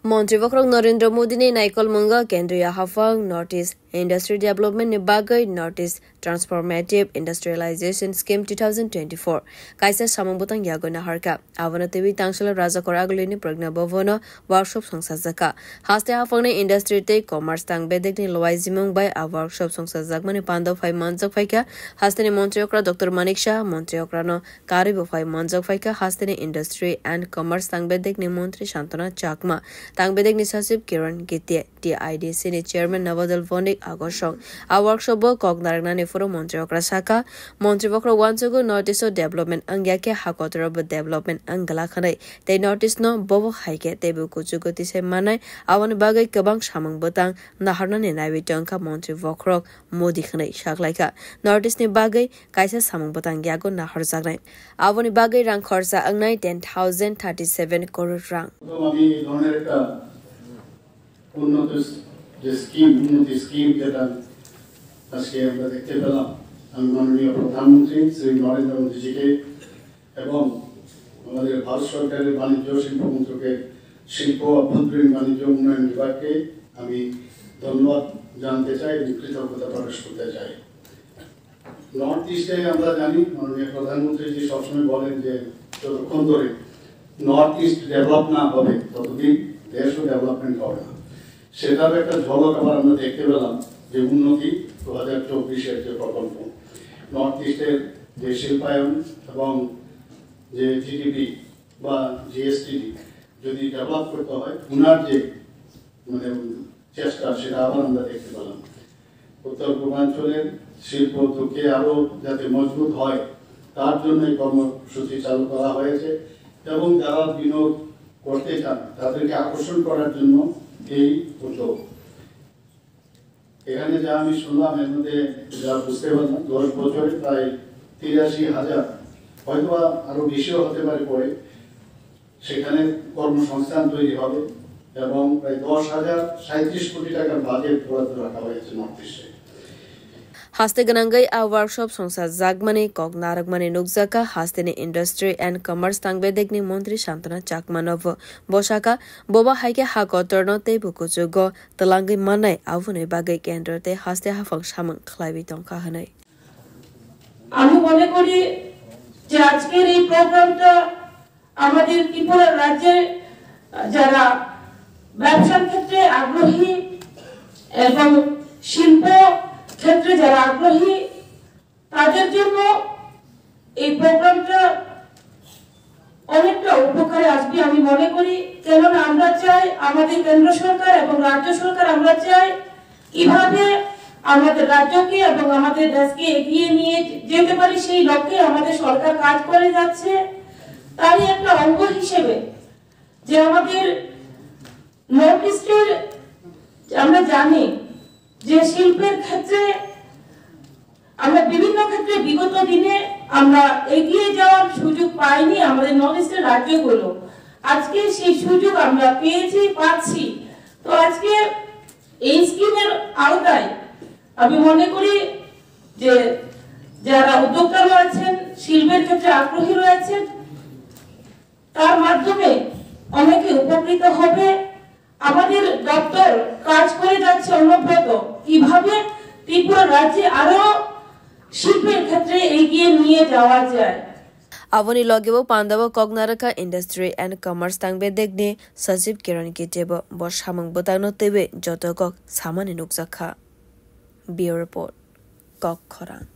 Montri Wakrok Narendra Modi ne Naikol Munga Kendriya Hafang Notice Industry Development ne Bagai Notice Transformative Industrialization Scheme 2024 Kaisa Samambutang Yagona Harka Avana TV Tangshala Raja Koragulini Pragna Bavono Workshop Songsazaka Haste Hafang ne Industry Te Commerce Tang Bedek ne Loizimung by a workshop Songsazakmani Pando 5 months of Faika Haste ne Montriokra Dr. Maniksha Montriokrano Karibu 5 months of Faika Haste ne Industry and Commerce Tang Bedek ne Montri Shantana Chakma Tangbedek ni Sasib Kiran Gitie, TIDC ni Chairman Navadal Vonik Agosong. A workshop bo Kognaragna ni Furo Montriokra Saka, Montriokra Wansugo Notice of Development Angyake Hakotorab Development Angalakane. They notice no Bobo Haike, Tebu Kuchuguti se Manai, Awan Bagay Kabang Shamang Botang, Naharnan in Ivitonka Montrivokrok, Modi Hane, Shaklaika. Notice ni Bagay, Kaisa Samang Botang Yago Naharzagna. Avani Bagay Rank Horsa Angnai 10,037 crore rank. উন্নত যে উন্নতি scheme যেটা আজকে আমরা দেখতে পেলাম আমি মাননীয় প্রধানমন্ত্রী শ্রী নরেন্দ্র মোদীজিকে এবং আমাদের ভারত সরকারের বাণিজ্য শিল্প মন্ত্রকের শিল্প অভ্যন্তরীণ বাণিজ্য উন্নয়ন বিভাগকে আমি ধন্যবাদ জানাতে চাই এবং কৃতজ্ঞতা প্রকাশ করতে চাই নর্থ ইস্টে আমরা জানি মাননীয় প্রধানমন্ত্রী জি সবসময় বলেন যে যতক্ষণ ধরে নর্থ ইস্ট ডেভেলপ না হবে ততদিন দেশও ডেভেলপমেন্ট হবে না সেটার একটা ঝলক আবার আমরা দেখতে পেলাম যে উন্নতি 2024-এর যে প্রকল্প নর্থ ইস্টের যে শিল্পায়ন এবং যে জিডিপি বা জিএসটিডি যদি ডেভেলপ করতে হয় উনার যে মানে চেষ্টা সেটা আবার আমরা দেখতে পেলাম উত্তর পূর্বাঞ্চলের শিল্প উদ্যোগকে আরো যাতে মজবুত হয় তার জন্য এই কর্মসূচি চালু করা হয়েছে এবং যারা বিনিয়োগ করতে চান তাদেরকে আকর্ষণ করার জন্য এই উদ্যোগ এখানে যা আমি শুনলাম এর মধ্যে যা বুঝতে পারলাম 10 বছরে প্রায় 83,000 হয়তো আরো বেশিও হতে পারে পরে সেখানে কর্মসংস্থান তৈরি হবে এবং প্রায় 10,037 কোটি টাকার বাজেট বরাদ্দ রাখা হয়েছে নর্থ ইস্টে Haste Ganangai a workshop Songsa Zagmani Kognaragmani Nugzaka Haste ni Industry and Commerce Tangbedek ni Montri Shantana Chakmanov Boshaka Boba Haike Hakotorno Te Bukuzugo Talangi Manai Avune Bagay Kendra Te Haste Hafang Shaman Klavi Tonka Hanai আমি মনে করি যে আজকের এই প্রোগ্রামটা আমাদের ত্রিপুরা রাজ্যে যারা ব্যবসার ক্ষেত্রে আগ্রহী এবং শিল্প ক্ষেত্রে যারা আগ্রহী তাদের জন্য এই প্রোগ্রামটা অনেকটা উপকারে আসবে আমি মনে করি কেননা আমরা চাই আমাদের কেন্দ্র সরকার এবং রাজ্য সরকার আমরা চাই কিভাবে আমাদের রাজ্যকে এবং আমাদের দেশকে এগিয়ে নিয়ে যেতে পারি সেই লক্ষ্যে আমাদের সরকার কাজ করে যাচ্ছে তারই একটা অঙ্গ হিসেবে যে আমাদের নর্থ ইস্টের আমরা জানি যে শিল্পের ক্ষেত্রে আমরা বিভিন্ন ক্ষেত্রে বিগত দিনে আমরা এগিয়ে যাওয়ার সুযোগ পাইনি আমাদের নর্থ ইস্টের রাজ্যগুলো আজকে সেই সুযোগ আমরা পাচ্ছি তো আজকে এই স্কিমের আওতায় আমি মনে করি যে যারা উদ্যোক্তা রয়েছেন শিল্পের ক্ষেত্রে আগ্রহী রয়েছেন তার মাধ্যমে অনেকে উপকৃত হবে আমাদের দপ্তর কাজ করে যাচ্ছে অনবরত কিভাবে ত্রিপুরা রাজ্যে আরো শিল্পের ক্ষেত্রে এগিয়ে নিয়ে যাওয়া যায় Avoni Logebo Pandava Kognaraka Industry and Commerce Tangbedek ni Sasib Kiran Kitebo Bosh Hamang Botano Tebe Jotokok Samani Nukzaka Bio Report Kok Khoran